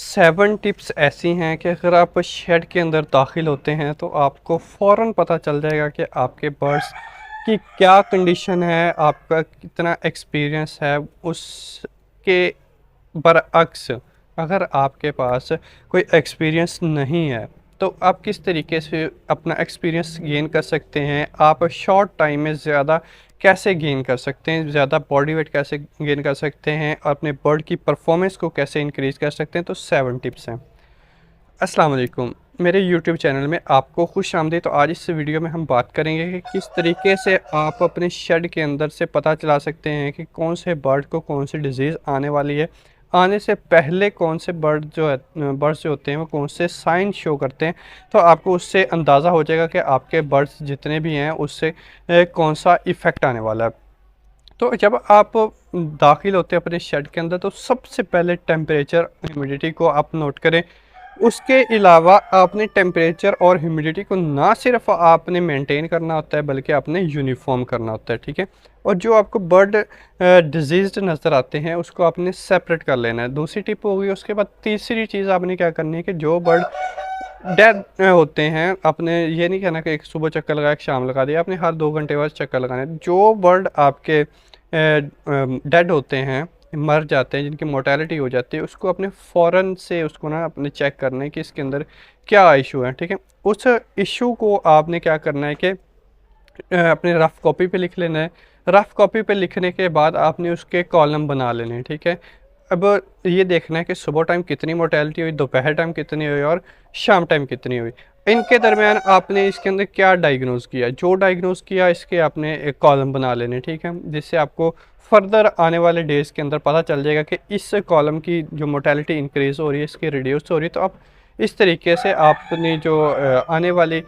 7 tips ऐसी हैं कि अगर आप शेड के अंदर दाखिल होते हैं तो आपको फ़ौरन पता चल जाएगा कि आपके बर्ड्स की क्या कंडीशन है, आपका कितना एक्सपीरियंस है। उसके बरअक्स अगर आपके पास कोई एक्सपीरियंस नहीं है तो आप किस तरीके से अपना एक्सपीरियंस गेन कर सकते हैं, आप शॉर्ट टाइम में ज़्यादा कैसे गेन कर सकते हैं, ज़्यादा बॉडी वेट कैसे गेन कर सकते हैं और अपने बर्ड की परफॉर्मेंस को कैसे इंक्रीज़ कर सकते हैं। तो 7 टिप्स हैं। अस्सलाम वालेकुम, मेरे यूट्यूब चैनल में आपको खुश आमदीद। तो आज इस वीडियो में हम बात करेंगे कि किस तरीके से आप अपने शेड के अंदर से पता चला सकते हैं कि कौन से बर्ड को कौन सी डिज़ीज़ आने वाली है। आने से पहले कौन से बर्ड्स जो होते हैं वो कौन से साइन शो करते हैं। तो आपको उससे अंदाज़ा हो जाएगा कि आपके बर्ड्स जितने भी हैं उससे कौन सा इफ़ेक्ट आने वाला है। तो जब आप दाखिल होते हैं अपने शेड के अंदर तो सबसे पहले टेम्परेचर ह्यूमिडिटी को आप नोट करें। उसके अलावा आपने टेम्परेचर और ह्यूमिडिटी को ना सिर्फ आपने मेंटेन करना होता है बल्कि आपने यूनिफॉर्म करना होता है, ठीक है। और जो आपको बर्ड डिजीज़्ड नज़र आते हैं उसको आपने सेपरेट कर लेना है। दूसरी टिप होगी। उसके बाद तीसरी चीज़ आपने क्या करनी है कि जो बर्ड डेड होते हैं, आपने ये नहीं कहना कि एक सुबह चक्कर लगाया एक शाम लगा दिया, आपने हर 2 घंटे बाद चक्कर लगाना है। जो बर्ड आपके डेड होते हैं, मर जाते हैं, जिनकी मोर्टेलिटी हो जाती है, उसको अपने फ़ौरन से उसको ना अपने चेक करना है कि इसके अंदर क्या इशू है, ठीक है। उस इशू को आपने क्या करना है कि अपने रफ़ कॉपी पे लिख लेना है। रफ़ कॉपी पे लिखने के बाद आपने उसके कॉलम बना लेने हैं, ठीक है। अब ये देखना है कि सुबह टाइम कितनी मोर्टेलिटी हुई, दोपहर टाइम कितनी हुई और शाम टाइम कितनी हुई। इनके दरमियान आपने इसके अंदर क्या डायग्नोज़ किया, जो डायग्नोज़ किया इसके आपने एक कॉलम बना लेने, ठीक है। जिससे आपको फर्दर आने वाले डेज़ के अंदर पता चल जाएगा कि इस कॉलम की जो मोर्टेलिटी इंक्रीज़ हो रही है, इसकी रिड्यूस हो रही है। तो आप इस तरीके से आपने जो आने वाली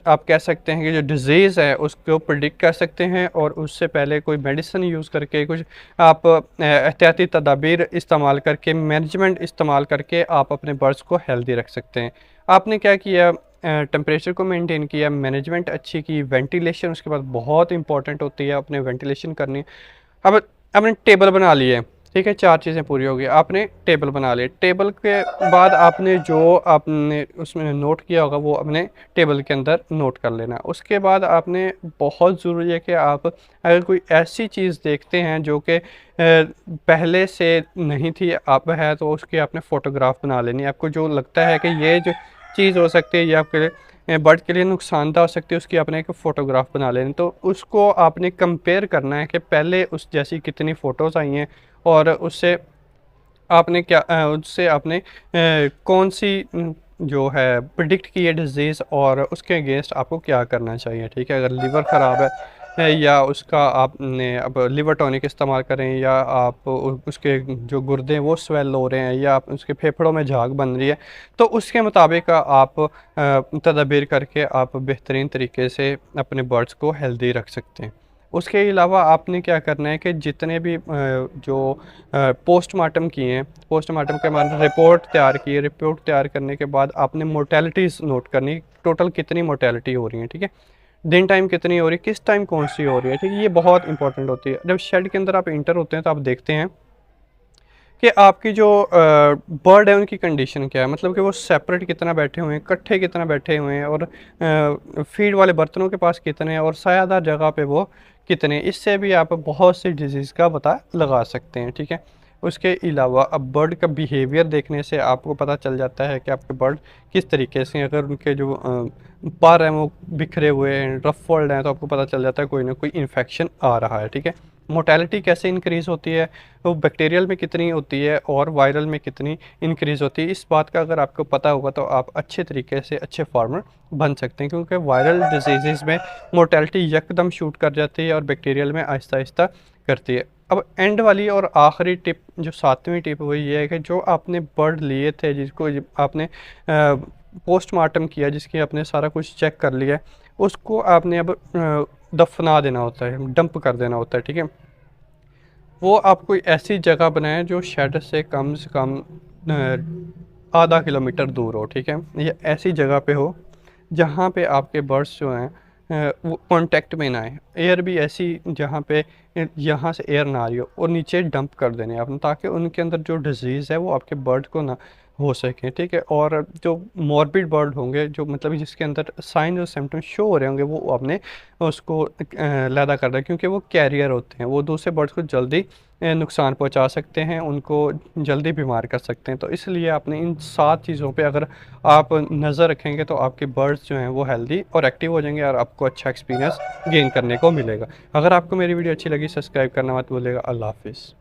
आप कह सकते हैं कि जो डिज़ीज़ है उसको प्रिडिक्ट कर सकते हैं और उससे पहले कोई मेडिसिन यूज़ करके कुछ आप एहतियाती तदाबीर इस्तेमाल करके, मैनेजमेंट इस्तेमाल करके आप अपने बर्ड्स को हेल्दी रख सकते हैं। आपने क्या किया, टेम्परेचर को मेंटेन किया, मैनेजमेंट अच्छी की, वेंटिलेशन उसके बाद बहुत इंपॉर्टेंट होती है, आपने वेंटिलेशन करनी। अब आपने टेबल बना लिए, ठीक है, 4 चीज़ें पूरी हो गई, आपने टेबल बना लिए। टेबल के बाद आपने जो आपने उसमें नोट किया होगा वो अपने टेबल के अंदर नोट कर लेना। उसके बाद आपने बहुत ज़रूरी है कि आप अगर कोई ऐसी चीज़ देखते हैं जो कि पहले से नहीं थी अब है तो उसकी आपने फ़ोटोग्राफ बना लेनी है। आपको जो लगता है कि ये जो चीज़ हो सकती है ये आपके लिए बर्ड के लिए नुकसानदा हो सकती है, उसकी आपने एक फ़ोटोग्राफ बना लेनी। तो उसको आपने कंपेयर करना है कि पहले उस जैसी कितनी फ़ोटोज़ आई हैं और उससे आपने क्या उससे आपने कौन सी जो है प्रिडिक्ट की है डिज़ीज़ और उसके अगेंस्ट आपको क्या करना चाहिए, ठीक है। अगर लीवर ख़राब है या उसका आपने अब लिवर टॉनिक इस्तेमाल करें या आप उसके जो गुर्दे हैं वो स्वेल हो रहे हैं या आप उसके फेफड़ों में झाग बन रही है, तो उसके मुताबिक आप तदबीर करके आप बेहतरीन तरीके से अपने बर्ड्स को हेल्दी रख सकते हैं। उसके अलावा आपने क्या करना है कि जितने भी जो पोस्टमार्टम किए हैं, पोस्टमार्टम के बाद रिपोर्ट तैयार की है, रिपोर्ट तैयार करने के बाद आपने मोर्टेलिटीज़ नोट करनी, टोटल कितनी मोर्टेलिटी हो रही है, ठीक है। दिन टाइम कितनी हो रही है, किस टाइम कौन सी हो रही है, ठीक है। ये बहुत इंपॉर्टेंट होती है। जब शेड के अंदर आप इंटर होते हैं तो आप देखते हैं कि आपकी जो बर्ड है उनकी कंडीशन क्या है, मतलब कि वो सेपरेट कितना बैठे हुए हैं, इकट्ठे कितना बैठे हुए हैं और फीड वाले बर्तनों के पास कितने हैं और सायादार जगह पे वो कितने। इससे भी आप बहुत सी डिजीज़ का पता लगा सकते हैं, ठीक है। उसके अलावा अब बर्ड का बिहेवियर देखने से आपको पता चल जाता है कि आपके बर्ड किस तरीके से, अगर उनके जो पर हैं वो बिखरे हुए हैं, रफल्ड हैं, तो आपको पता चल जाता है कोई ना कोई इन्फेक्शन आ रहा है, ठीक है। मोर्टेलिटी कैसे इंक्रीज़ होती है, वो बैक्टीरियल में कितनी होती है और वायरल में कितनी इंक्रीज़ होती है, इस बात का अगर आपको पता होगा तो आप अच्छे तरीके से अच्छे फार्मर बन सकते हैं। क्योंकि वायरल डिजीज़ में मोर्टेलिटी यकदम शूट कर जाती है और बैक्टीरियल में आहिस्ता आहिस्ता करती है। अब एंड वाली और आखिरी टिप, जो 7वीं टिप, वो ये है कि जो आपने बर्ड लिए थे, जिसको आपने पोस्टमार्टम किया, जिसकी आपने सारा कुछ चेक कर लिया है, उसको आपने अब दफना देना होता है, डंप कर देना होता है, ठीक है। वो आप कोई ऐसी जगह बनाएं जो शेड से कम आधा किलोमीटर दूर हो, ठीक है। ये ऐसी जगह पे हो जहाँ पे आपके बर्ड्स जो हैं वो कांटेक्ट में ना आए। एयर भी ऐसी जहाँ पे यहाँ से एयर ना आ रही हो और नीचे डंप कर देने आपने, ताकि उनके अंदर जो डिज़ीज़ है वो आपके बर्ड को ना हो सकें, ठीक है। और जो मॉर्बिड बर्ड होंगे, जो मतलब जिसके अंदर साइन और सिम्टम्स शो हो रहे होंगे, वो आपने उसको अलहदा करना है, क्योंकि वो कैरियर होते हैं, वो दूसरे बर्ड्स को जल्दी नुकसान पहुंचा सकते हैं, उनको जल्दी बीमार कर सकते हैं। तो इसलिए आपने इन 7 चीज़ों पे अगर आप नज़र रखेंगे तो आपके बर्ड्स जो हैं वो हेल्दी और एक्टिव हो जाएंगे और आपको अच्छा एक्सपीरियंस गेन करने को मिलेगा। अगर आपको मेरी वीडियो अच्छी लगी, सब्सक्राइब करना मत भूलिएगा। अल्लाह हाफिज़।